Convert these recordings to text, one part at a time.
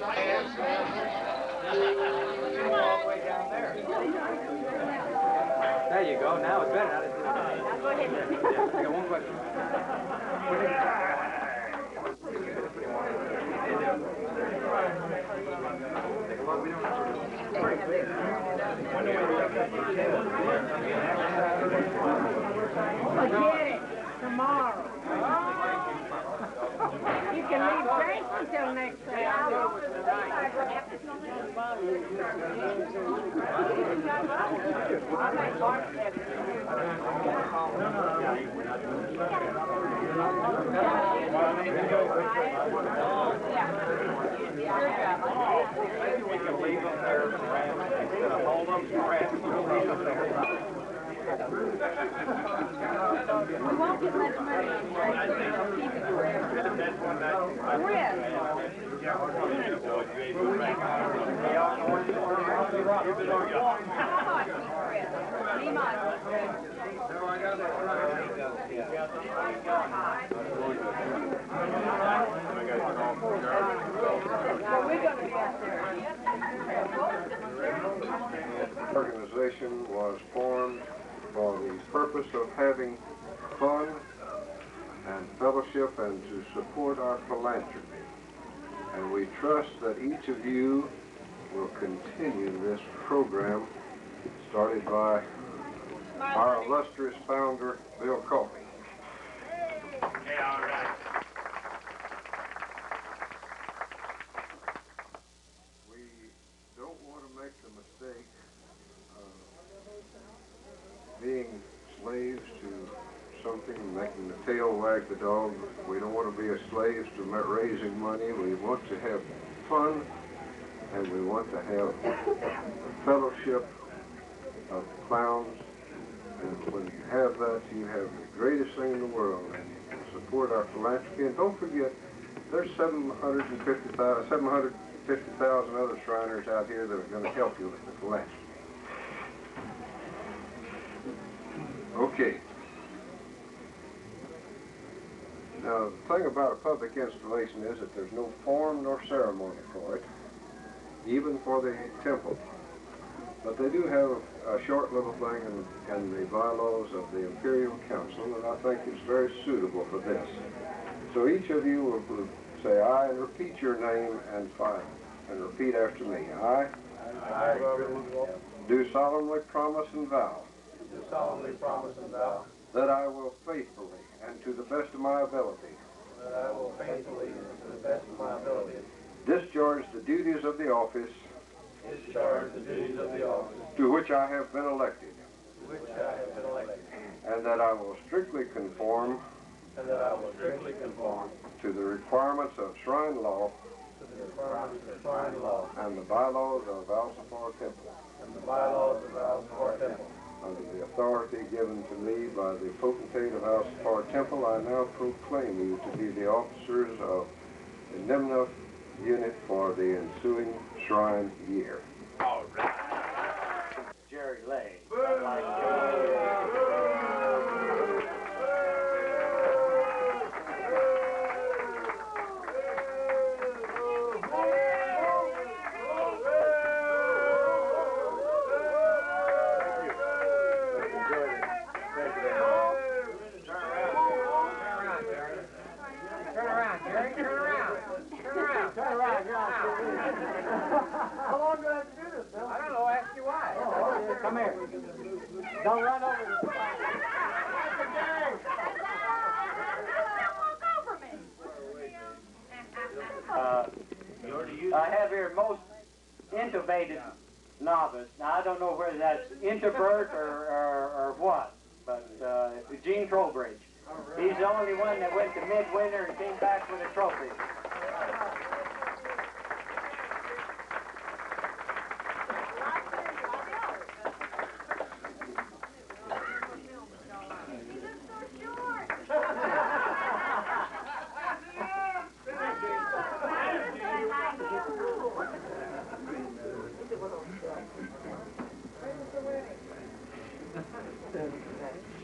All the way down there. There you go. Now it's better. Now go ahead. I got one question. Forget it. Tomorrow. You can leave drinks until next Saturday. We can leave them there instead of hold them perhaps. We won't get much money in here. Keep it forever. Organization was formed for the purpose of having fun and fellowship and to support our philanthropy. And we trust that each of you will continue this program started by our illustrious founder, Bill Coffey. Okay, all right. We don't want to make the mistake of being slaves to something, making the tail wag the dog. We don't want to be slaves to raising money. We want to have fun, and we want to have a fellowship of clowns. And when you have that, you have the greatest thing in the world, and you can support our philanthropy. And don't forget, there's 750,000 other Shriners out here that are going to help you with the philanthropy. Okay. Now, the thing about a public installation is that there's no form nor ceremony for it, even for the temple. But they do have a short little thing in the bylaws of the Imperial Council, and I think it's very suitable for this. So each of you will say aye and repeat your name and repeat after me. I do solemnly promise and vow that I will faithfully and to the best of my ability discharge the duties of the office to which I have been elected, and that I will strictly conform to the requirements of Shrine Law and the bylaws of Valsapar Temple, under the authority given to me by the potentate of Valsapar Temple. I now proclaim you to be the officers of the Nimna unit for the ensuing shrine year. All right. Jerry Lay. How long do I have to do this, Bill? I don't know. Ask you why. Come here. Don't run over the I have here most intubated novice. Now, I don't know whether that's introvert or what, but Gene Trowbridge. He's the only one that went to midwinter and came back with a trophy.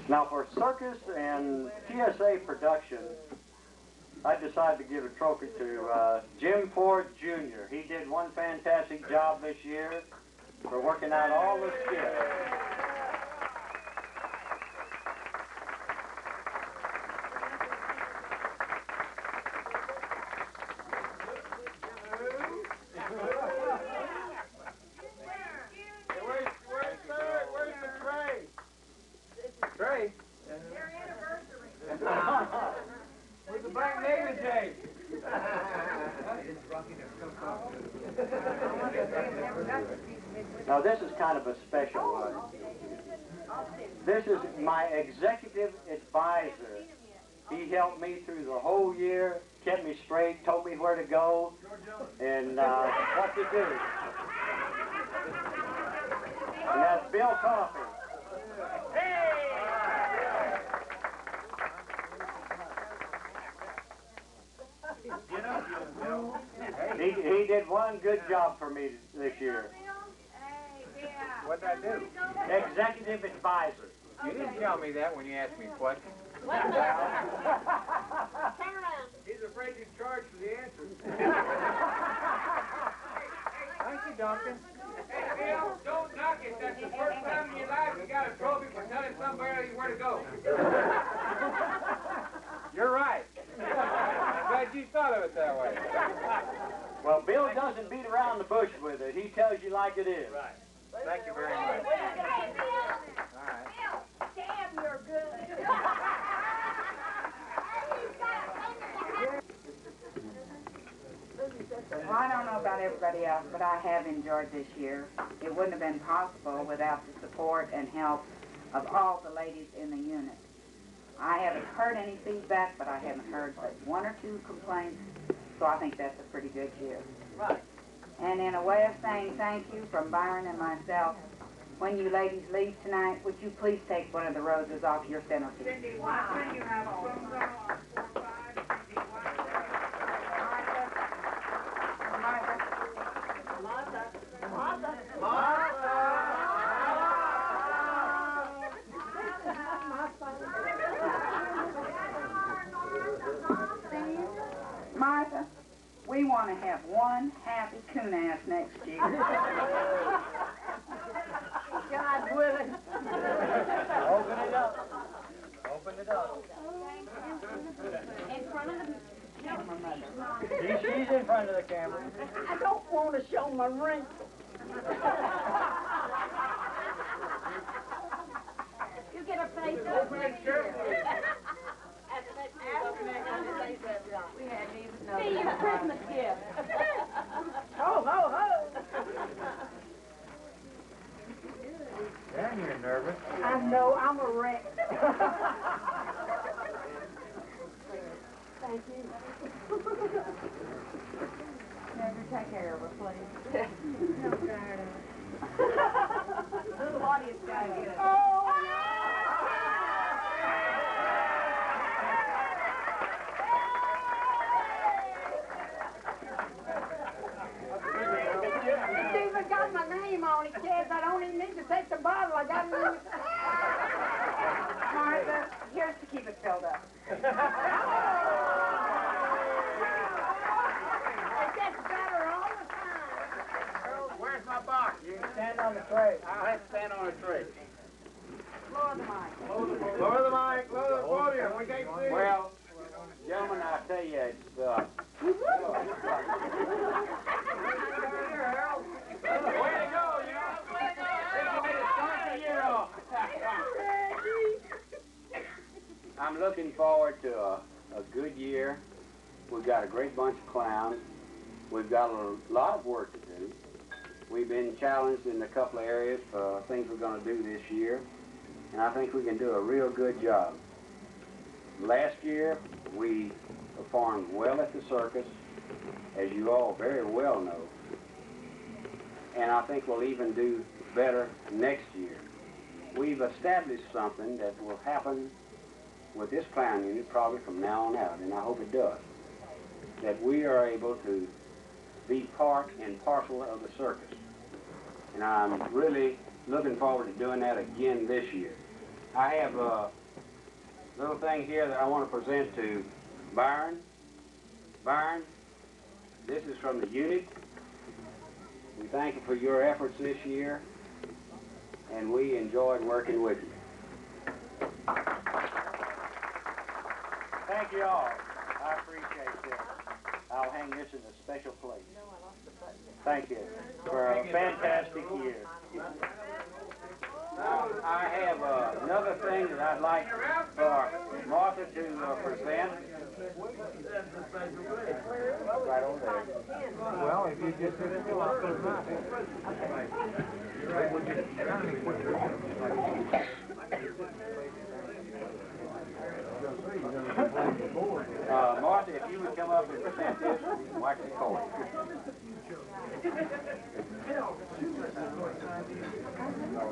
Now, for circus and TSA production, I decided to give a trophy to Jim Ford Jr. He did one fantastic job this year for working out all the skills. Where's the Black Navy Day? Now this is kind of a special one. This is my executive advisor. He helped me through the whole year, kept me straight, told me where to go, and what to do. And that's Bill Coffey. He did one good job for me this year. What'd I do? Executive advisor. You didn't tell me that when you asked me questions. Turn around. He's afraid to charge for the answers. Thank you, Duncan. Hey, Bill, don't knock it. That's the first time in your life you got a trophy for telling somebody where to go. You're right. I'm glad you thought of it that way. Well, Bill doesn't beat around the bush with it. He tells you like it is. Right. Thank you very much. Hey, Bill. All right. Bill, damn, you're good. Well, I don't know about everybody else, but I have enjoyed this year. It wouldn't have been possible without the support and help of all the ladies in the unit. I haven't heard any feedback, but I haven't heard but one or two complaints, so I think that's a pretty good year. Right. And in a way of saying thank you from Byron and myself, when you ladies leave tonight, would you please take one of the roses off your centerpiece? Martha, we want to have one happy coon-ass next year. God willing. Open it up. Open it up. In front of the She's in front of the camera. I don't want to show my ring. You get a face up. See you Christmas gift. Ho, ho, ho. Damn, you're nervous. I know, I'm a wreck. Thank you. Never take care of her, please. No, darling. Little audience guy here. It's even got my name on it, kids. I don't even need to take the bottle. I got it in the... Martha, here's to keep it filled up. It gets better all the time. Where's my box? You can stand on the tray. I'll have to stand on a tray. Lower the mic. Lower the mic, lower the podium. We can't see. Well, gentlemen, I tell you, it's Way to go, you know. You made a start the year off. I'm looking forward to a good year. We've got a great bunch of clowns. We've got a lot of work to do. We've been challenged in a couple of areas for things we're going to do this year, and I think we can do a real good job. Last year, we performed well at the circus, as you all very well know, and I think we'll even do better next year. We've established something that will happen with this clown unit probably from now on out, and I hope it does, that we are able to be part and parcel of the circus. And I'm really looking forward to doing that again this year. I have a little thing here that I want to present to Byron Byron, this is from the unit. We thank you for your efforts this year, and we enjoyed working with you. Thank you all. I appreciate this. I'll hang this in a special place. Thank you for a fantastic year. I have another thing that I'd like for Martha to present. Right over there. Well, if you just sit still, I'll put it Martha, if you would come up and present this, watch the cord.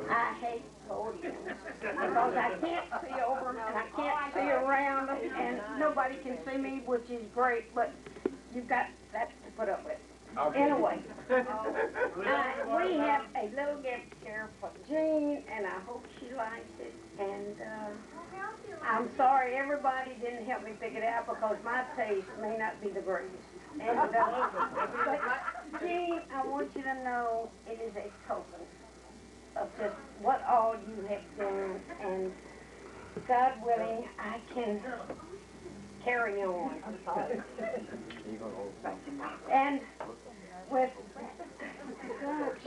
I hate podiums because I can't see over and I can't see around and nobody can see me, which is great, but you've got that to put up with. Anyway, we have a little gift here for Jean, and I hope she likes it. And I'm sorry everybody didn't help me pick it out because my taste may not be the greatest. And, but Jean, I want you to know it is a token of just what all you have done, and God willing, I can carry on. And with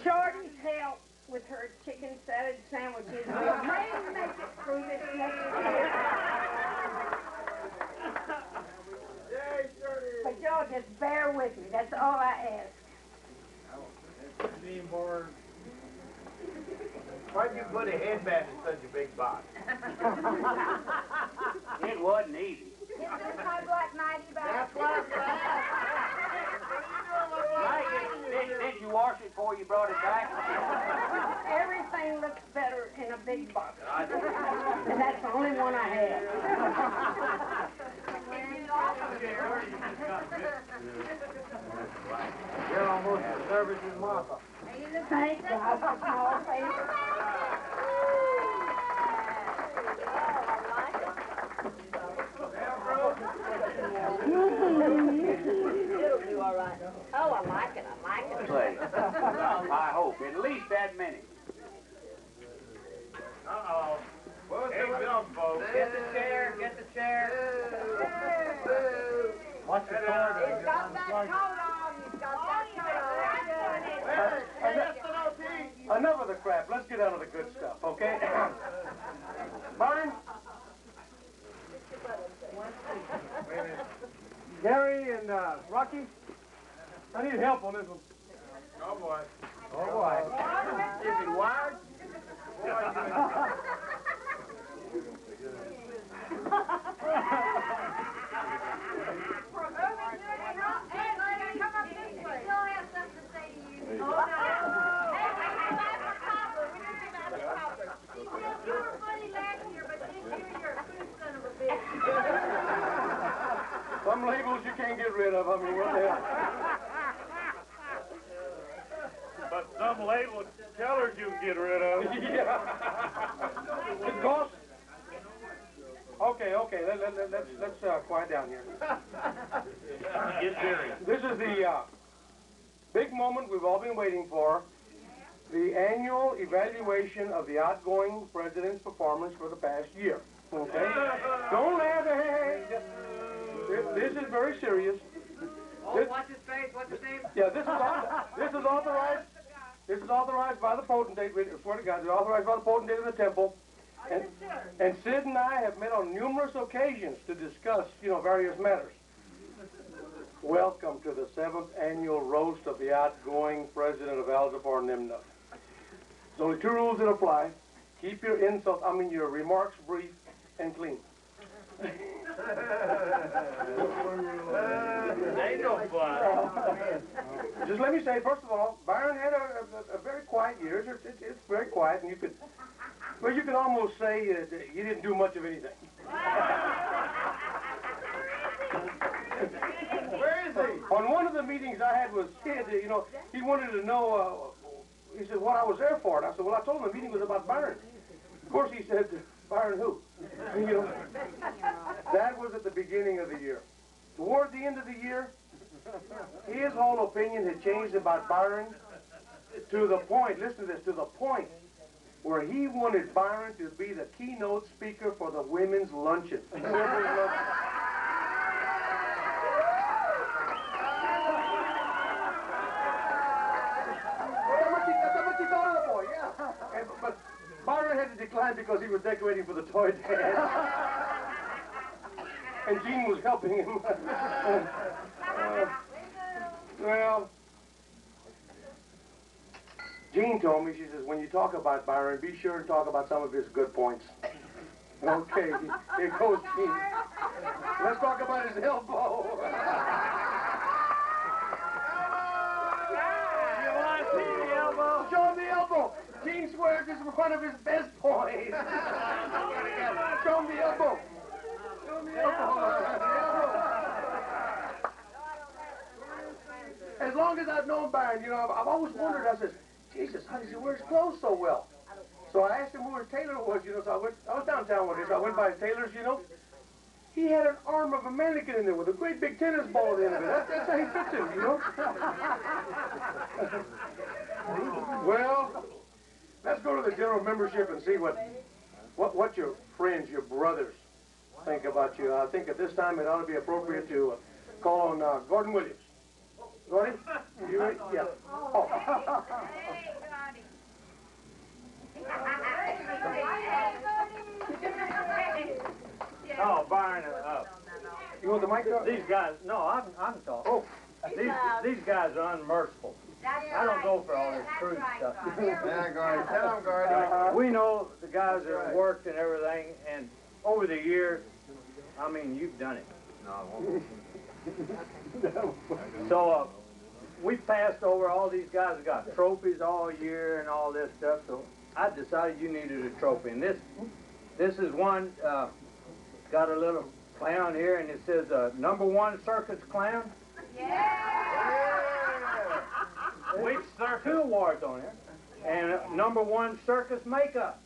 Shorty's help with her chicken salad sandwiches, we may make it through this next year. But y'all just bear with me. That's all I ask. Why'd you put a headband in such a big box? It wasn't easy. Is this my black nightie bag? That's what I'm saying. Did you wash it before you brought it back? Everything looks better in a big box. And that's the only one I have. You're almost as nervous as Martha. Thank God for small favor. It'll do all right. Oh, I like it. Say, I hope. At least that many. Uh-oh. Hey, Bill, folks. Get the chair. Watch the cord. He's got that coat on. He's got that coat on. Enough of the crap. Let's get on to the good stuff, okay? Byron? Gary and Rocky? I need help on this one. Oh, boy. Oh, boy. Is it wired? Some labels you can't get rid of. I mean, what the hell? But some labeled tellers you can get rid of. Yeah. Boss? Okay. Let's quiet down here. Get serious. This is the big moment we've all been waiting for. The annual evaluation of the outgoing president's performance for the past year. Okay? Don't laugh. Hey. This is very serious. What's his face? What's his name? Yeah, this is authorized. This is authorized by the potentate. I swear to God, it's authorized by the potentate in the temple. And Sid and I have met on numerous occasions to discuss, various matters. Welcome to the 7th annual roast of the outgoing president of Alzapar Nimna. There's only 2 rules that apply. Keep your your remarks brief and clean. Ain't no fun. Just let me say, first of all, Byron had a very quiet year. It's very quiet, and you could almost say he didn't do much of anything. Where is he? On one of the meetings I had with Sid, he wanted to know, he said, what I was there for. And I said, well, I told him the meeting was about Byron. Of course, he said, Byron who? That was at the beginning of the year. toward the end of the year, his whole opinion had changed about Byron to the point, listen to this, to the point where he wanted Byron to be the keynote speaker for the women's luncheon. But Byron had to decline because he was decorating for the toy dance. And Gene was helping him. Well, Gene told me, she says, when you talk about Byron, be sure to talk about some of his good points. Okay, here goes Gene. Let's talk about his elbow. You want to see the elbow? Show him the elbow. Gene swears this is one of his best points. Show him the elbow. Show him the elbow. As long as I've known Byron, you know, I've always wondered, I says, Jesus, how does he wear his clothes so well? So I asked him who his tailor was, you know, so I was downtown one day, so I went by his tailor's, you know. He had an arm of a mannequin in there with a great big tennis ball at the end of it. That's how he fits him, you know. Well, let's go to the general membership and see what your friends, your brothers, think about you. I think at this time it ought to be appropriate to call on Gordon Williams. Gordon, you ready? Yeah. Oh. Oh, Byron, You want the mic up? these guys, no, I can talk. Oh. These guys are unmerciful. I don't go for all this crude stuff. Yeah, Gordy. Tell him, Gordy. We know the guys that have worked and everything, and over the years, I mean, you've done it. So we passed over all these guys that got trophies all year and all this stuff. So I decided you needed a trophy, and this is one got a little clown here, and it says #1 circus clown. Which circus? 2 awards on here, and #1 circus makeup.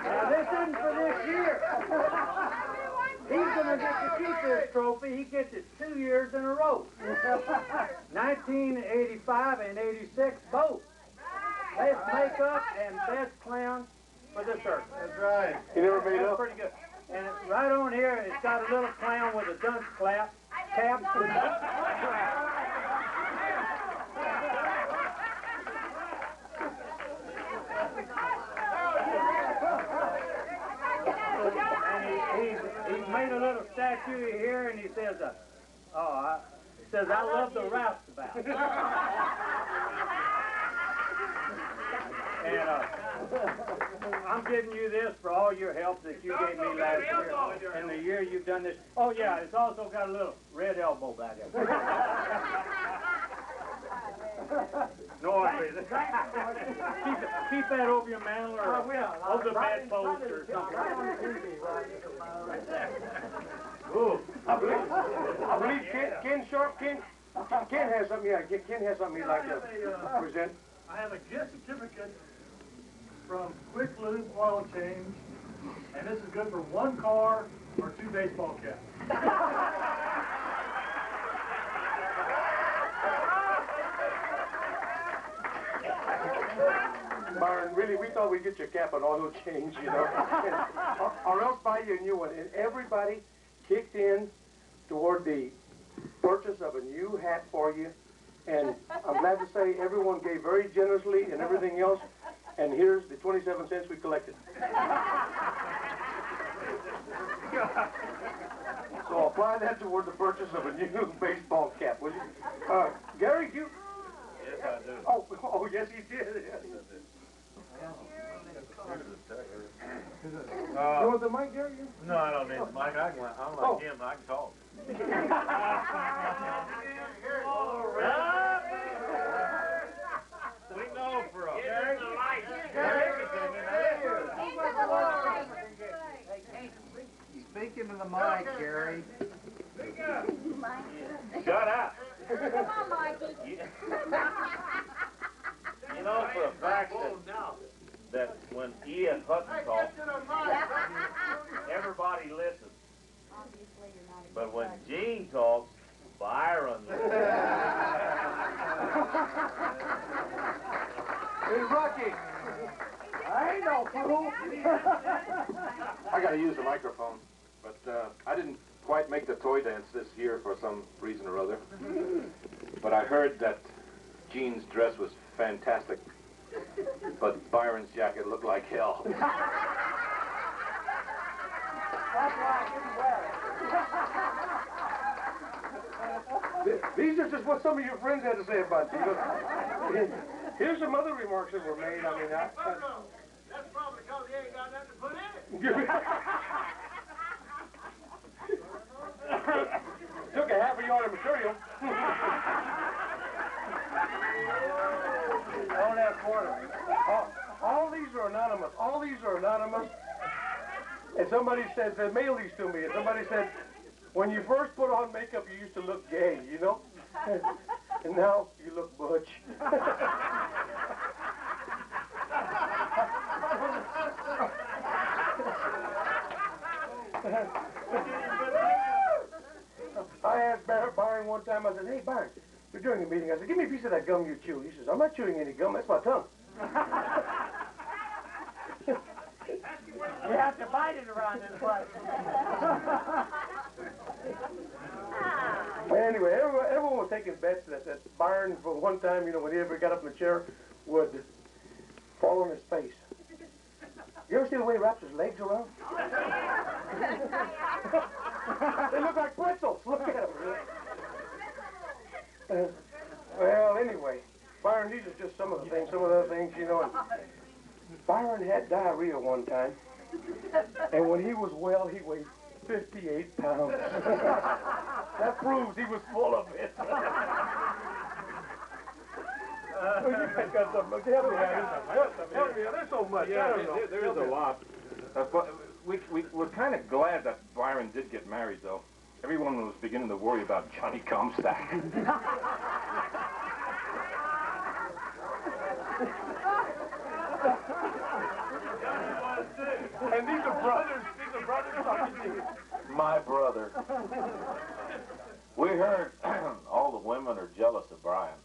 Now this isn't for this year. He's going to get to keep this trophy. He gets it 2 years in a row. 1985 and 86 both. Best makeup and best clown for the circus. That's right. You never made That's up? pretty good. And right on here, it's got a little clown with a dunce cap. He's made a little statue here, and he says, I love the roustabout. And I'm giving you this for all your help that you gave me last year, and the year you've done this. Oh yeah, it's also got a little red elbow back there. No, keep that over your mantle or over the bedpost or something. Ooh. I believe Ken Sharp, Ken has something. Yeah, Ken has something he'd like to present. I have a gift certificate from Quick Lube Oil Change, and this is good for 1 car or 2 baseball caps. Byron, really, we thought we'd get your cap and oil change, you know, or else buy you a new one. And everybody kicked in toward the purchase of a new hat for you. And I'm glad to say everyone gave very generously and everything else. And here's the 27 cents we collected. So apply that toward the purchase of a new baseball cap, will you? Gary, you... Yes, I do. Oh, yes, he did. You want the mic, Gary? No, I don't need the mic. I'm like him. I can talk. We know for a Speak into the mic, Gary. Shut up. Come on, Mikey. You know for a fact that when Ian Hutton talks, everybody listens. But when Gene talks, Byron. Hey, Rocky. I ain't no fool. I gotta use the microphone, but I didn't quite make the toy dance this year for some reason or other. But I heard that Gene's dress was fantastic, but Byron's jacket looked like hell. That's why I didn't wear it. These are just what some of your friends had to say about you. Here's some other remarks that were made. I mean, That's probably because he ain't got nothing to put in it. Took a half a yard of material. Don't have quarter. All these are anonymous. All these are anonymous. And somebody said, they mailed these to me, and somebody said, when you first put on makeup, you used to look gay, you know? And now you look butch. I asked Byron one time, I said, hey, Byron, you're during a meeting. I said, give me a piece of that gum you chew. He says, I'm not chewing any gum, that's my tongue. You have to bite it around this place. Anyway, everyone was taking bets that Byron, for one time, you know, when he ever got up in the chair, would fall on his face. You ever see the way he wraps his legs around? They look like pretzels. Look at them. Well, anyway, Byron, these are just some of the things, some of the other things, you know. And Byron had diarrhea one time, and when he was well, he weighed 58 pounds. That proves he was full of it. You guys got something. Help me out. There's so much. Yeah, there is a lot. But we're kind of glad that Byron did get married, though. Everyone was beginning to worry about Johnny Comstock. And these are brothers. These are brothers talking to you. My brother. We heard all the women are jealous of Brian.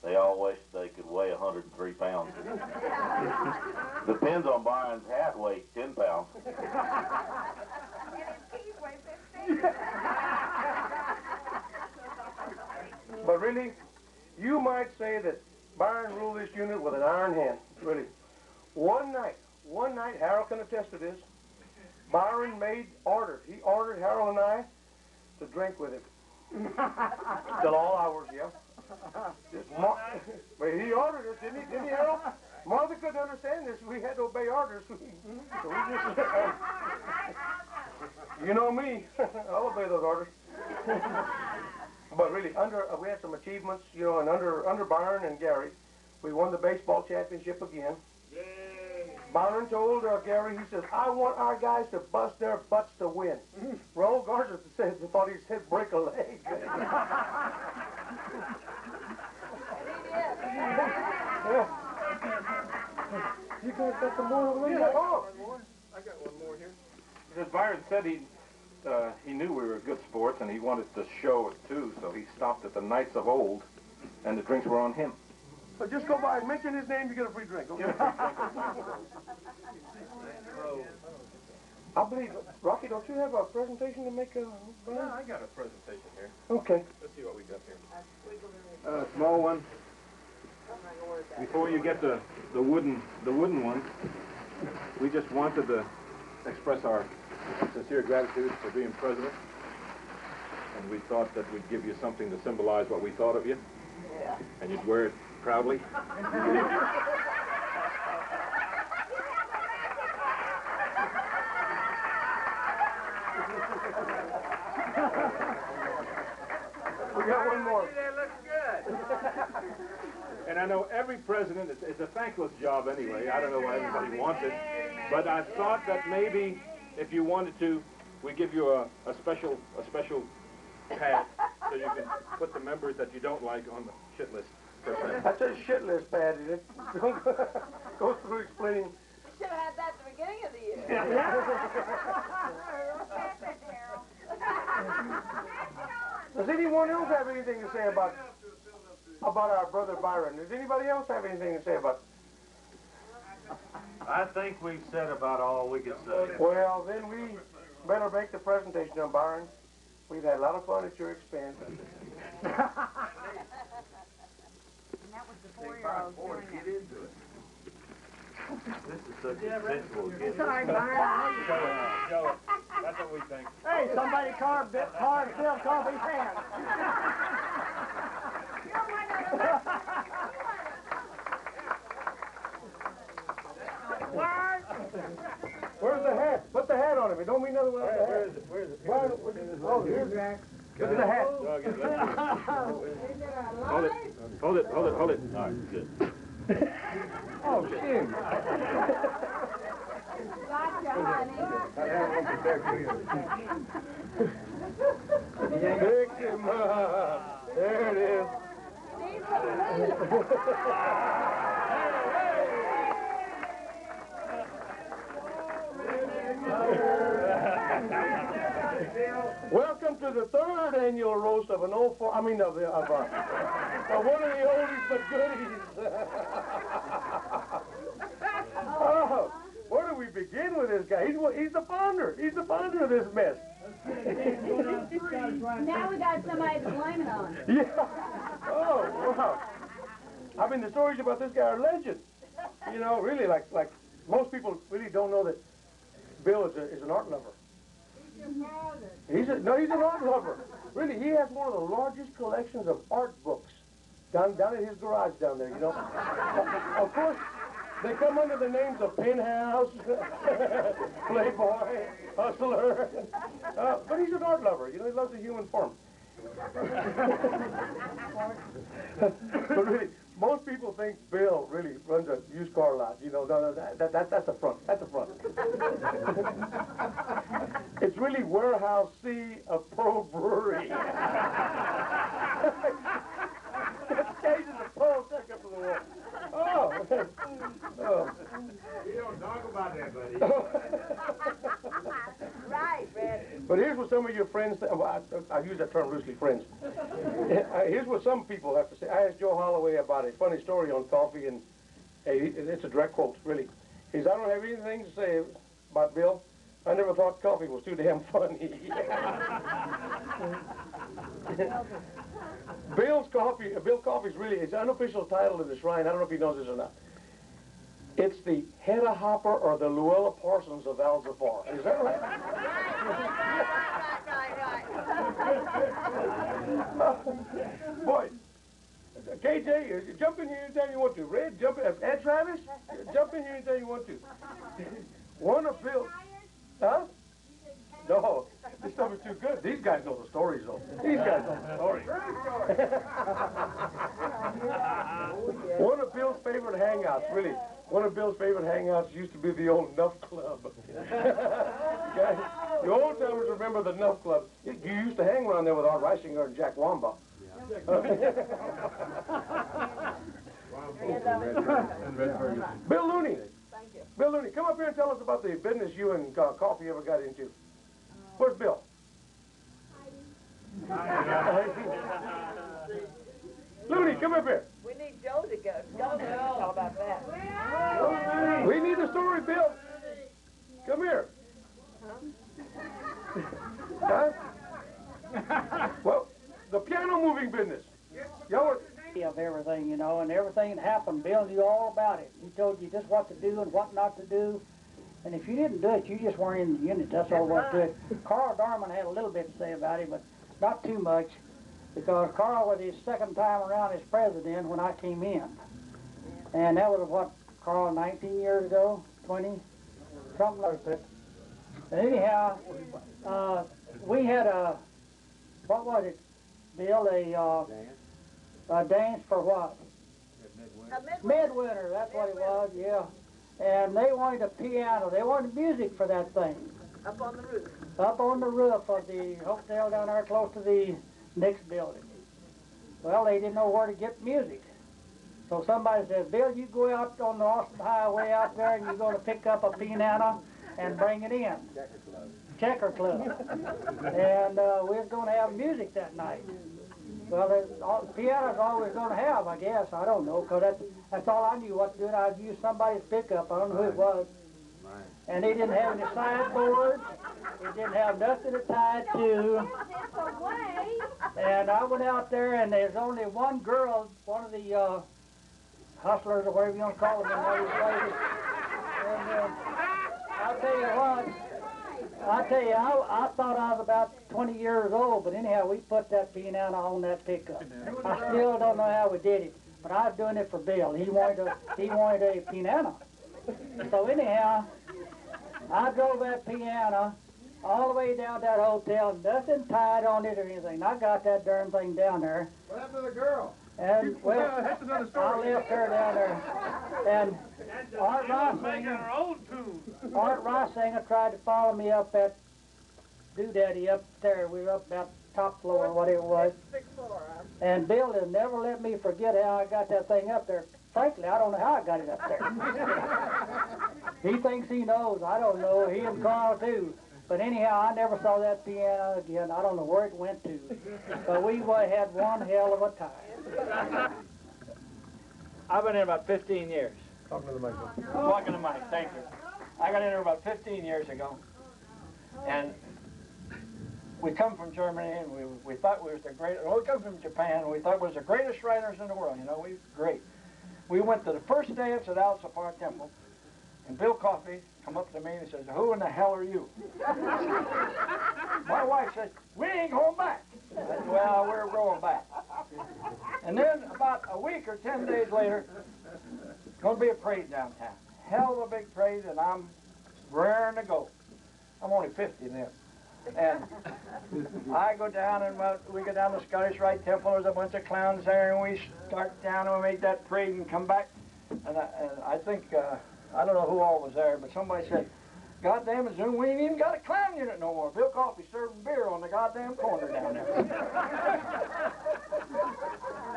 They all wish they could weigh 103 pounds. Depends on Brian's hat weight, 10 pounds. But really, you might say that Byron ruled this unit with an iron hand. Really. One night, Harold can attest to this, Byron made orders. He ordered Harold and I to drink with him. Till all hours, yeah. But he ordered us, didn't he, Harold? Mother couldn't understand this. We had to obey orders. So we just, you know me. I'll obey those orders. But really, we had some achievements, you know, and under Byron and Gary, we won the baseball championship again. Byron told Gary, he says, I want our guys to bust their butts to win. Raul Garza said he thought he said break a leg. You guys got some more over there? Oh. I got one more here. Because Byron said he knew we were good sports and he wanted to show it too, so he stopped at the Knights of Old, and the drinks were on him. So just go by and mention his name, you get a free drink. Okay? I believe, Rocky, don't you have a presentation to make? Yeah, I got a presentation here. Okay. Let's see what we got here. A small one. Before you get the wooden one, we just wanted to express our sincere gratitude for being president, and we thought that we'd give you something to symbolize what we thought of you, and you'd wear it proudly. We got one more. That looks good. And I know every president, it's a thankless job anyway. I don't know why everybody wants it. But I thought that maybe if you wanted to, we give you a special pad so you can put the members that you don't like on the shit list. That's a shit list, Patty. Go through explaining. You should have had that at the beginning of the year. Does anyone else have anything to say about our brother Byron? Does anybody else have anything to say about? I think we've said about all we could say. Well, then we better make the presentation on Byron. We've had a lot of fun at your expense. And that was the 4-year-old doing it. This is such a sensible gift. Sorry, Byron. Show it. That's what we think. Hey, somebody carved Bill Coffey's hand. Where's the hat? Put the hat on him. It don't mean nothing without the hat. Where is it? Where is it? Byron, oh, here's Look at the hat. Hold it. Hold it. Hold it. Hold it. All right, good. Oh, shit. Pick him up. There it is. Welcome to the 3rd annual roast of an old of one of the oldies but goodies. Oh, where do we begin with this guy? He's the founder. He's the founder of this mess. Now we got somebody to blame it on. Yeah. Oh, wow. I mean, the stories about this guy are legend. You know, really, like most people really don't know that Bill is an art lover. He's an art lover. Really, he has one of the largest collections of art books down at his garage down there, you know. Of course, they come under the names of Penthouse, Playboy, Hustler. But he's an art lover, you know, he loves the human form. But really, most people think Bill really runs a used car lot. You know, no, that's the front. That's the front. It's really Warehouse C of Pro Brewery. Cases of Pro stuck up to the wall. Oh. You don't talk about that, buddy. Right, Fred. But here's what some of your friends, I use that term loosely, friends. Here's what some people have to say. I asked Joe Holloway about a funny story on coffee, and it's a direct quote, really. He says, I don't have anything to say about Bill. I never thought coffee was too damn funny. Bill Coffee's really, his unofficial title to the shrine, I don't know if he knows this or not. It's the Hedda Hopper or the Luella Parsons of Alzafar. Is that right? Right. Boy, KJ, jump in here anytime you want to. Red, jump in. Ed Travis, jump in here anytime you want to. One of Bill. Huh? No, this stuff is too good. These guys know the stories, though. These guys know the stories. One of Bill's favorite hangouts, really. One of Bill's favorite hangouts used to be the old Nuff Club. Guys, the old timers remember the Nuff Club. You used to hang around there with Art Reisinger and Jack Wamba. Bill Looney. Bill Looney, come up here and tell us about the business you and Coffee ever got into. Where's Bill? Looney, come up here. We need Joe to go. Joe knows all about that. We need the story, Bill. Come here. Huh? Well, the piano moving business. Y'all Of everything, you know, and everything that happened, Bill knew all about it. He told you just what to do and what not to do. And if you didn't do it, you just weren't in the unit. That's all there was to it. Carl Darman had a little bit to say about it, but not too much, because Carl was his second time around as president when I came in. And that was, what, Carl, 19 years ago, 20, something like that. And anyhow, we had a, what was it, Bill, a dance for what? Midwinter, that's what it was, yeah. And they wanted a piano. They wanted music for that thing. Up on the roof. Up on the roof of the hotel down there close to the next building. Well, they didn't know where to get music. So somebody said, Bill, you go out on the Austin Highway out there and you're going to pick up a piano and bring it in. Checker Club. And we was going to have music that night. Well, piano's always going to have, I guess. I don't know, because that's all I knew what to do. I'd use somebody's pickup. I don't know who it was. And they didn't have any sideboards. It didn't have nothing to tie it to. And I went out there, and there's only one girl, one of the hustlers or whatever you want to call them in those places. And I'll tell you what, I thought I was about 20 years old, but anyhow, we put that piano on that pickup. I still don't know how we did it, but I was doing it for Bill. He wanted a piano. So anyhow, I drove that piano all the way down to that hotel, nothing tied on it or anything. I got that darn thing down there. What happened to the girl? And, well, I left her down there. And Art Rossinger tried to follow me up that doodaddy up there. We were up about top floor or whatever it was. And Bill has never let me forget how I got that thing up there. Frankly, I don't know how I got it up there. He thinks he knows. I don't know. He and Carl too. But anyhow, I never saw that piano again. I don't know where it went to. But we had one hell of a time. I've been in about 15 years. Talking to the microphone. Talking to Mike, thank you. I got in there about 15 years ago. And we come from Germany, and we thought we was the greatest. Well, we come from Japan, and we thought we was the greatest writers in the world. You know, we great. We went to the first dance at Al Safar Temple, and Bill Coffey come up to me and he says, "Who in the hell are you?" My wife says, "We ain't going back." I said, "Well, we're going back." And then about a week or 10 days later, going to be a parade downtown. Hell of a big parade, and I'm raring to go. I'm only 50 then. And I go down, and we go down the Scottish Rite Temple. There's a bunch of clowns there, and we start down and we make that parade and come back. And I think, I don't know who all was there, but somebody said, "God damn it, Zoom, we ain't even got a clown unit no more. Bill Coffey serving beer on the goddamn corner down there."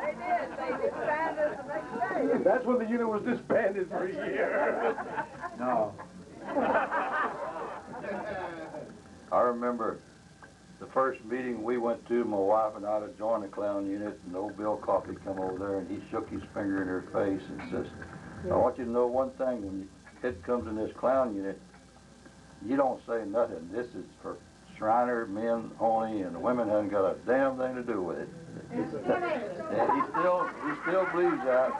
They disbanded the next day. That's when the unit was disbanded for a year. No. I remember the first meeting we went to, my wife and I, to join the clown unit, and old Bill Coffey come over there, and he shook his finger in her face and says, "I want you to know one thing, when your kid comes in this clown unit, you don't say nothing. This is for Shriner men only, and the women haven't got a damn thing to do with it." And he still believes that.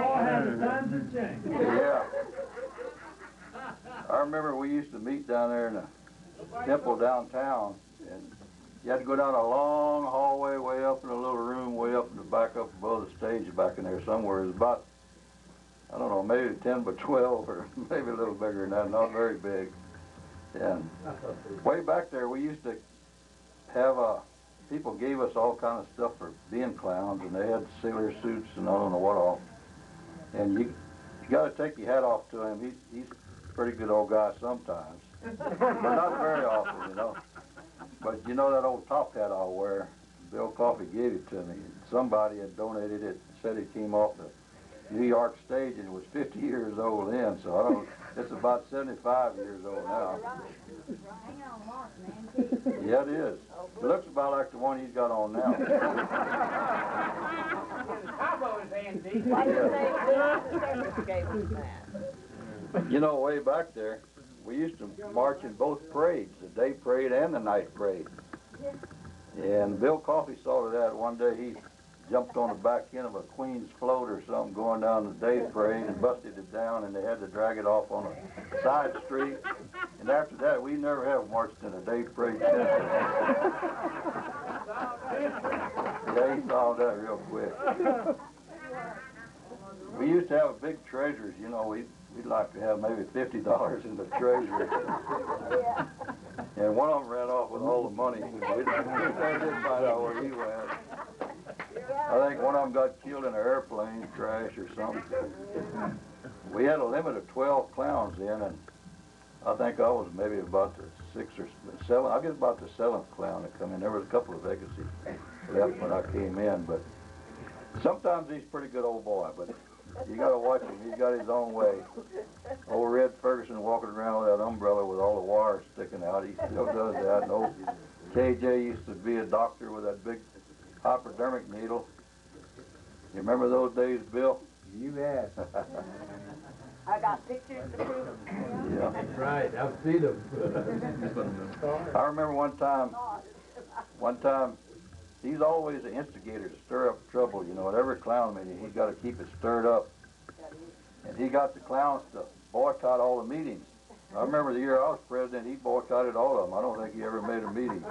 All has times and change. Yeah. I remember we used to meet down there in the temple downtown, and you had to go down a long hallway way up in a little room way up in the back up above the stage back in there somewhere. It was about, I don't know, maybe 10 by 12 or maybe a little bigger than that, not very big. And way back there we used to have people gave us all kind of stuff for being clowns, and they had sailor suits and I don't know what all. And you got to take your hat off to him. He's a pretty good old guy sometimes, but not very often, you know. But you know that old top hat I'll wear, Bill Coffey gave it to me. Somebody had donated it, said it came off the New York stage, and it was 50 years old then, so I don't, it's about 75 years old now. Yeah, it is. It looks about like the one he's got on now. You know, way back there, we used to march in both parades, the day parade and the night parade. And Bill Coffey saw to that one day. He jumped on the back end of a Queen's float or something going down the day parade and busted it down, and they had to drag it off on a side street. And after that, we never have marched in a day parade since. Yeah, he solved that real quick. We used to have big treasures, you know. We'd like to have maybe $50 in the treasury. And one of them ran off with all the money. We didn't find out where he went. I think one of them got killed in an airplane crash or something. We had a limit of 12 clowns in, and I think I was maybe about the 6th or 7th. I guess about the 7th clown to come in. There was a couple of vacancies left when I came in, but sometimes he's a pretty good old boy. But You gotta watch him. He's got his own way. Old Red Ferguson walking around with that umbrella with all the wires sticking out. He still does that. And old KJ used to be a doctor with that big hypodermic needle. You remember those days, Bill? You have. I got pictures to prove it. Yeah. That's right. I've seen them. I remember one time, he's always an instigator to stir up trouble. You know, at every clown meeting, he's got to keep it stirred up. And he got the clowns to boycott all the meetings. I remember the year I was president, he boycotted all of them. I don't think he ever made a meeting.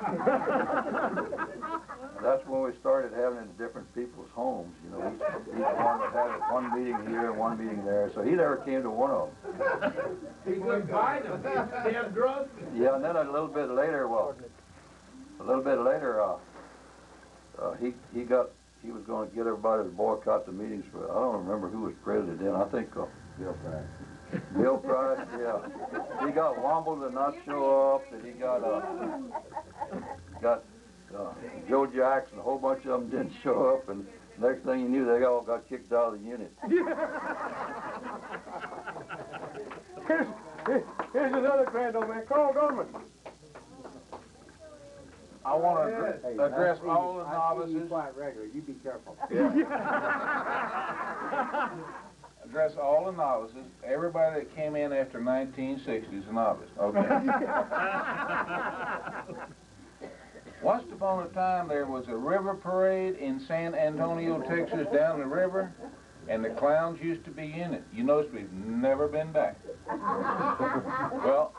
That's when we started having it in different people's homes. You know, each one had one meeting here and one meeting there. So he never came to one of them. He wouldn't buy them. Damn drunk. Yeah, and then a little bit later, he was going to get everybody to boycott the meetings. For I don't remember who was president then. I think Bill Price. Bill Price, yeah. He got Womble to not show up, and he got Joe Jackson, a whole bunch of them didn't show up, and next thing you knew, they all got kicked out of the unit. Here's another grand old man, Carl Gorman. I want to address all the novices. You quite regular. You be careful. Address all the novices. Everybody that came in after 1960 is a novice. Okay. Once upon a time, there was a river parade in San Antonio, Texas, down the river, and the clowns used to be in it. You notice we've never been back. Well,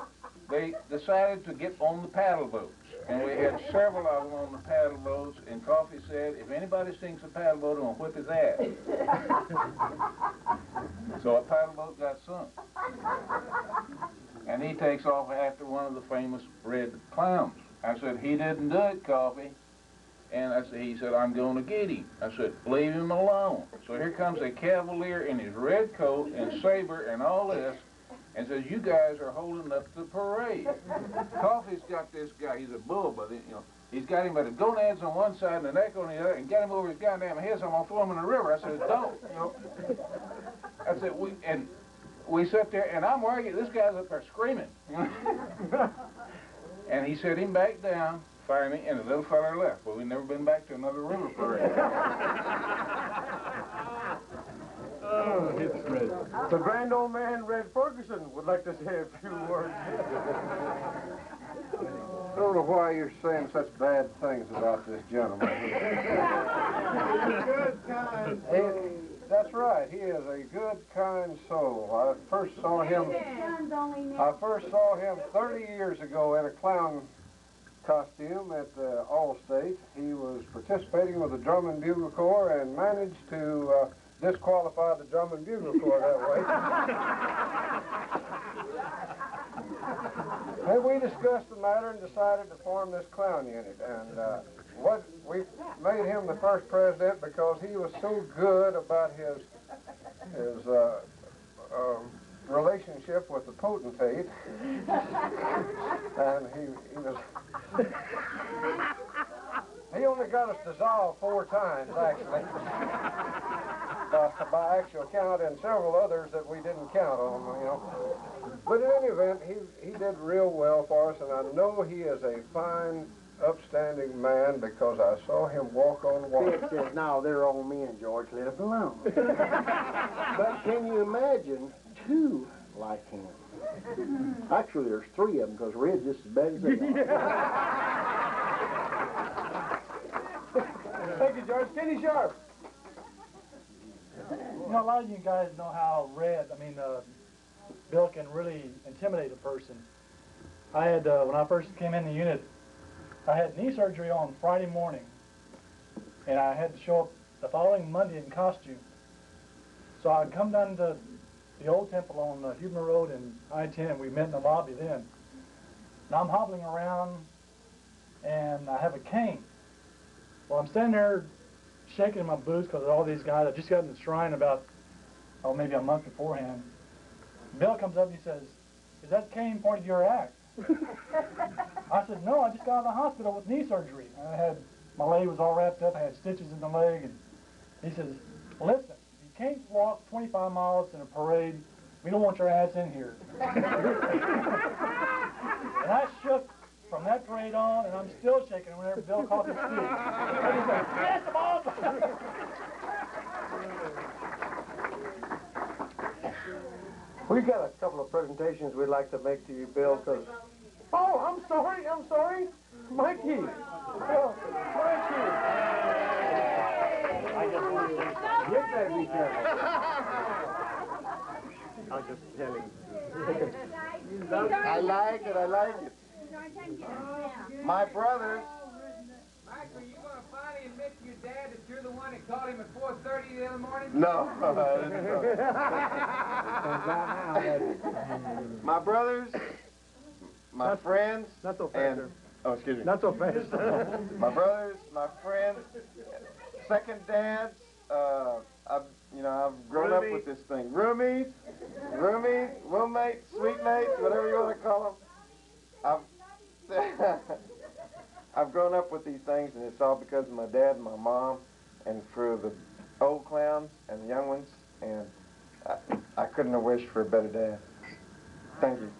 they decided to get on the paddle boats. And we had several of them on the paddle boats, and Coffee said, if anybody sinks a paddle boat, I'm going to whip his ass. So a paddle boat got sunk. And he takes off after one of the famous red clowns. I said, he didn't do it, Coffee. And he said, I'm going to get him. I said, leave him alone. So here comes a cavalier in his red coat and saber and all this, and says, you guys are holding up the parade. Coffee's got this guy, he's a bull, but you know, he's got him by the gonads on one side and the neck on the other, and got him over his goddamn head, so I'm gonna throw him in the river. I said, don't, you know. I said, we sat there, and I'm worried, this guy's up there screaming. And he set him back down, fired me, and the little fella left. Well, we've never been back to another river parade. Oh, the grand old man, Red Ferguson, would like to say a few words. I don't know why you're saying such bad things about this gentleman. Good, kind soul. That's right. He is a good, kind soul. I first saw him 30 years ago in a clown costume at the Allstate. He was participating with the Drum and Bugle Corps and managed to disqualify the Drum and Bugle Corps that way. And we discussed the matter and decided to form this clown unit. And we made him the first president because he was so good about his relationship with the potentate. And he only got us dissolved 4 times, actually. By actual count, and several others that we didn't count on, you know. But in any event, he did real well for us, and I know he is a fine, upstanding man because I saw him walk on water. Sid says, no, they're old men, George, let it alone. But can you imagine 2 like him? Actually, there's 3 of them because Red's just as bad as they are. Thank you, George. Kenny Sharp. You know, a lot of you guys know how Bill can really intimidate a person. I had, when I first came in the unit, I had knee surgery on Friday morning, and I had to show up the following Monday in costume. So I'd come down to the old temple on Huebner Road and I-10. We met in the lobby then. And I'm hobbling around, and I have a cane. Well, I'm standing there shaking my boots because of all these guys. I just got in the shrine about, maybe a month beforehand. Bill comes up and he says, is that cane part of your act? I said, no, I just got out of the hospital with knee surgery. My leg was all wrapped up. I had stitches in the leg. And he says, listen, you can't walk 25 miles in a parade. We don't want your ass in here. And I shook from that parade on, and I'm still shaking whenever Bill Coffey speaks. And he's like, yes, Bob! We got a couple of presentations we'd like to make to you, Bill, because... Oh, I'm sorry. Mikey. Oh, Mikey. I just want to say, You better be careful. I'll just tell him. I like it. My brothers. Mike, are you going to finally admit to your dad that you're the one that called him at 4:30 the other morning? No. My brothers, my friends, not so fast, and sir. oh, excuse me. Not so fast. My brothers, my friends, second dads. I've grown up with this thing. Roomies, roommates, sweet mates, whatever you want to call them. I've grown up with these things, and it's all because of my dad and my mom, and for the old clowns and the young ones, and I couldn't have wished for a better dad. Thank you.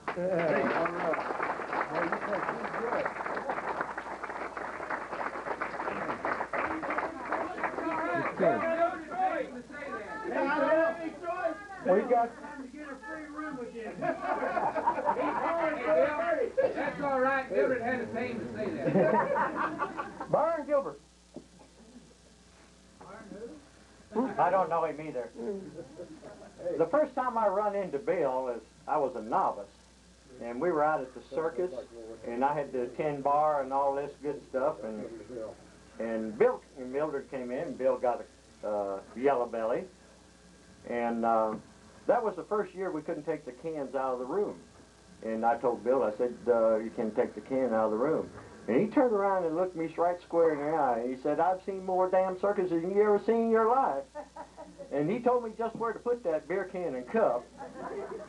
We got... That's all right. Gilbert had a pain to say that. Byron Gilbert. I don't know him either. The first time I run into Bill is I was a novice, and we were out at the circus, and I had to attend bar and all this good stuff, and Bill and Mildred came in, and Bill got a yellow belly, and that was the first year we couldn't take the cans out of the room. And I told Bill, I said, you can take the can out of the room. And he turned around and looked me right square in the eye. He said, I've seen more damn circuses than you ever seen in your life. And he told me just where to put that beer can and cup.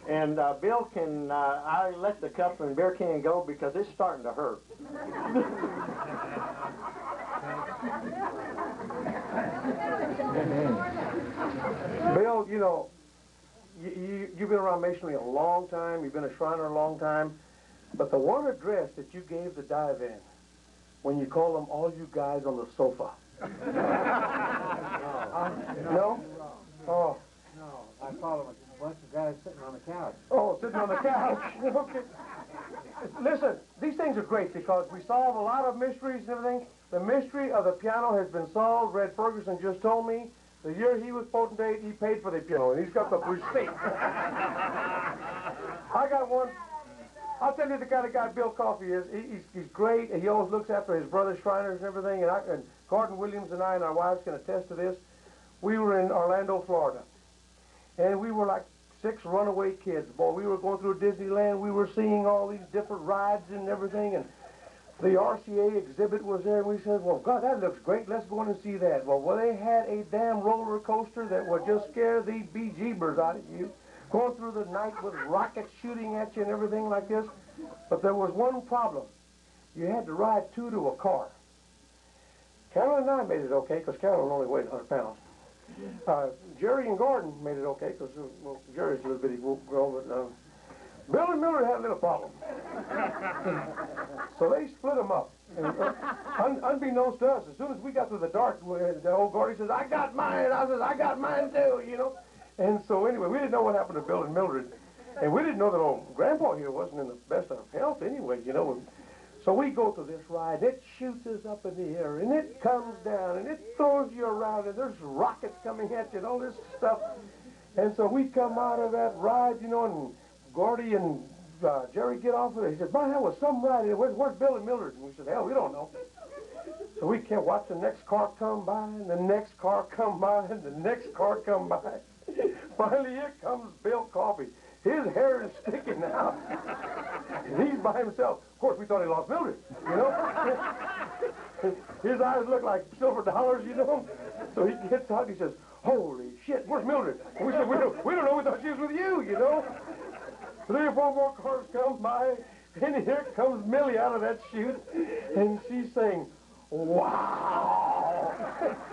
And Bill can, I let the cup and beer can go because it's starting to hurt. Bill, you know, you've been around Masonry a long time. You've been a Shriner a long time. But the one address that you gave the dive-in, when you call them all you guys on the sofa. No? Oh. No, I call them a bunch of guys sitting on the couch. Oh, sitting on the couch. Okay. Listen, these things are great because we solve a lot of mysteries and everything. The mystery of the piano has been solved. Red Ferguson just told me the year he was potentate, he paid for the piano, and he's got the receipt. I got one. I'll tell you the kind of guy Bill Coffey is. He's great, and he always looks after his brother Shriners and everything, and Gordon Williams and I and our wives can attest to this. We were in Orlando, Florida, and we were like 6 runaway kids. Boy, we were going through Disneyland. We were seeing all these different rides and everything, and the RCA exhibit was there, and we said, well, God, that looks great. Let's go in and see that. Well, they had a damn roller coaster that would just scare the bejeebers out of you, going through the night with rockets shooting at you and everything like this. But there was one problem. You had to ride 2 to a car. Carolyn and I made it okay, because Carolyn only weighed 100 pounds. Jerry and Gordon made it okay, because well, Jerry's a little bitty girl, but Bill and Miller had a little problem. So they split them up. And, unbeknownst to us, as soon as we got to the dark, the old Gordy says, I got mine. And I says, I got mine too, you know. And so anyway, we didn't know what happened to Bill and Mildred. And we didn't know that old Grandpa here wasn't in the best of health anyway, you know. And so we go to this ride. It shoots us up in the air, and it comes down, and it throws you around, and there's rockets coming at you and all this stuff. And so we come out of that ride, you know, and Gordy and Jerry get off of it. He said, my, that was some ride. Where's Bill and Mildred? And we said, hell, we don't know. So we kept watching the next car come by, and the next car come by, and the next car come by. Finally, here comes Bill Coffey. His hair is sticking out. And he's by himself. Of course, we thought he lost Mildred, you know? His eyes look like silver dollars, you know? So he gets out and he says, holy shit, where's Mildred? And we said, we don't know, we thought she was with you, you know? 3 or 4 more cars come by, and here comes Millie out of that chute, and she's saying, wow!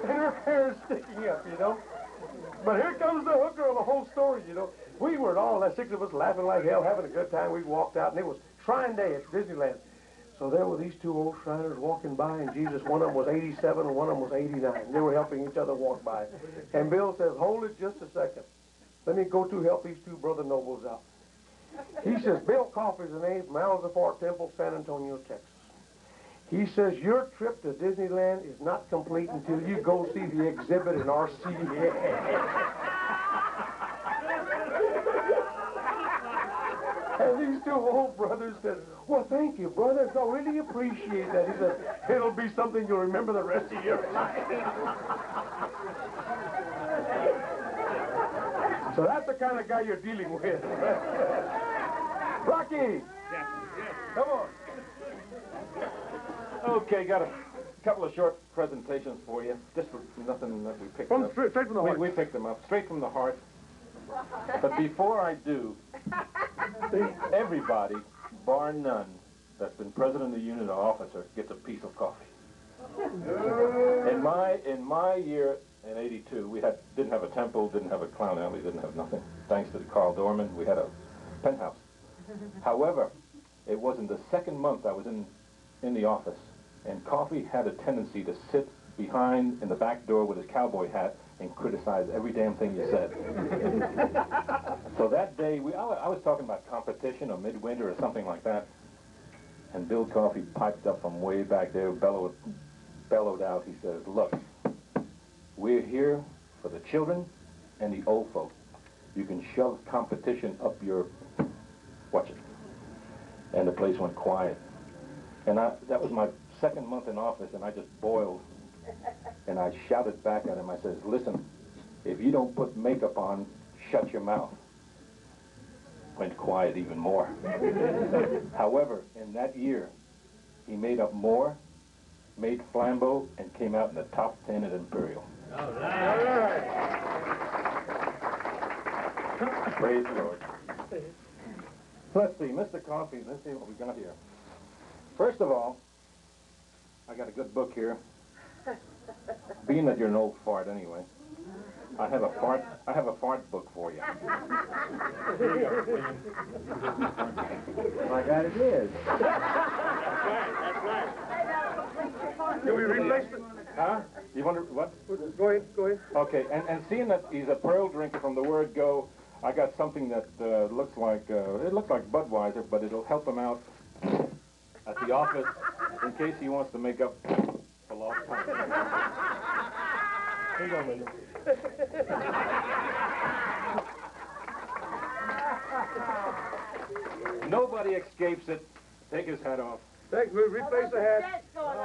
And her hair is sticking up, you know? But here comes the hooker of the whole story, you know. We were all, that 6 of us, laughing like hell, having a good time. We walked out, and it was Shrine Day at Disneyland. So there were these 2 old Shriners walking by, and Jesus, one of them was 87 and one of them was 89. They were helping each other walk by. And Bill says, hold it just a second. Let me go to help these 2 brother nobles out. He says, Bill Coffey's the name from Alza Fort Temple, San Antonio, Texas. He says, your trip to Disneyland is not complete until you go see the exhibit in RCA. And these 2 old brothers said, well, thank you, brothers. I really appreciate that. He said, it'll be something you'll remember the rest of your life. So that's the kind of guy you're dealing with. Rocky! Come on. Okay, got a couple of short presentations for you. Just for nothing that we picked up. Straight from the heart. We picked them up, straight from the heart. But before I do, everybody, bar none, that's been president of the unit or officer gets a piece of coffee. In my year in '82, we didn't have a temple, didn't have a clown alley, didn't have nothing. Thanks to Carl Dorman, we had a penthouse. However, it wasn't the second month I was in the office, and Coffee had a tendency to sit behind in the back door with his cowboy hat and criticize every damn thing you said. So that day, I was talking about competition or midwinter or something like that, and Bill Coffey piped up from way back there, bellowed out. He says, look, we're here for the children and the old folk. You can shove competition up your, watch it. And the place went quiet. And that was my second month in office, and I just boiled. And I shouted back at him. I says, listen, if you don't put makeup on, shut your mouth. Went quiet even more. However, in that year, he made up more, made Flambeau, and came out in the top 10 at Imperial. All right. Praise the Lord. Let's see, Mr. Coffey, let's see what we got here. First of all, I got a good book here. Being that you're an old fart anyway, I have a fart book for you. My God, it is. That's right. Can we replace it? Huh? You wonder what? Go ahead. Okay, and seeing that he's a pearl drinker from the word go, I got something that looks like, it looked like Budweiser, but it'll help him out at the office in case he wants to make up for lost time. Here you go, William. Nobody escapes it. Take his hat off. Thanks, we replace the hat.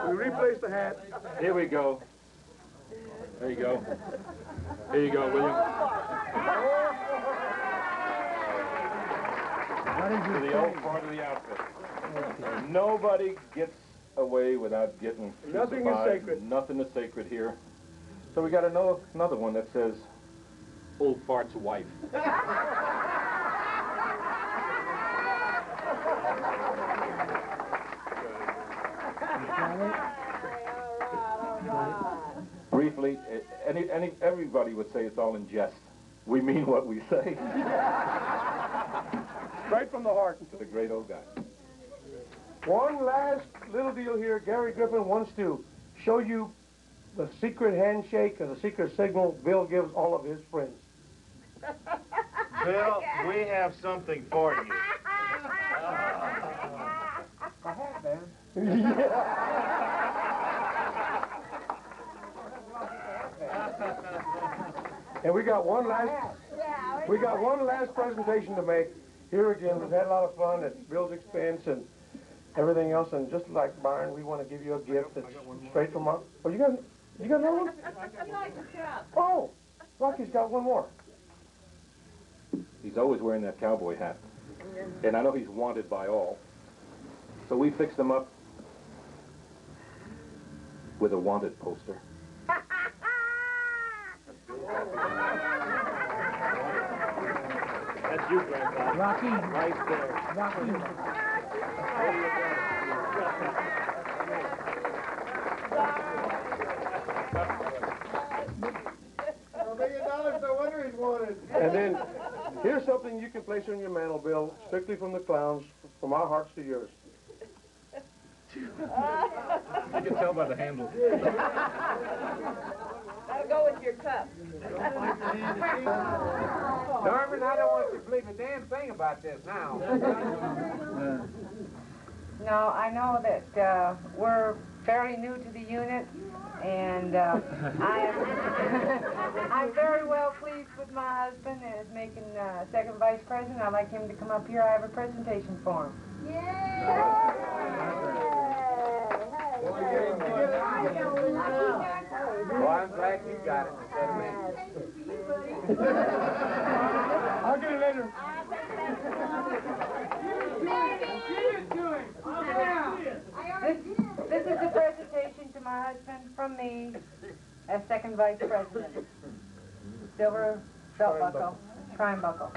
We replace the hat. Here we go. There you go. Here you go, William. To the old part of the outfit. Nobody gets away without getting Nothing is sacred. Nothing is sacred here. So we got another one that says, Old Fart's wife. Briefly, everybody would say it's all in jest. We mean what we say. Right from the heart. To the great old guy. One last little deal here. Gary Griffin wants to show you the secret handshake or the secret signal Bill gives all of his friends. Bill, we have something for you. My hat, man. And we got one last presentation to make. Here again, we've had a lot of fun at Bill's expense and everything else. And just like Byron, we want to give you a gift that's straight from our. Oh, you got another one? Oh, Rocky's got one more. He's always wearing that cowboy hat. And I know he's wanted by all. So we fixed him up with a wanted poster. That's you, Grandpa. Rocky. Right there. Rocky. $1 million And then, here's something you can place on your mantle, Bill, strictly from the clowns, from our hearts to yours. I can tell by the handle. That'll go with your cup. Norman, I don't want you to believe a damn thing about this now. No, I know that we're fairly new to the unit, and I'm very well pleased with my husband as making second vice president. I'd like him to come up here. I have a presentation for him. Well, I'm glad you got it instead of me. I'll get it later. This is a presentation to my husband from me as second vice president. Silver belt buckle, triumph buckle.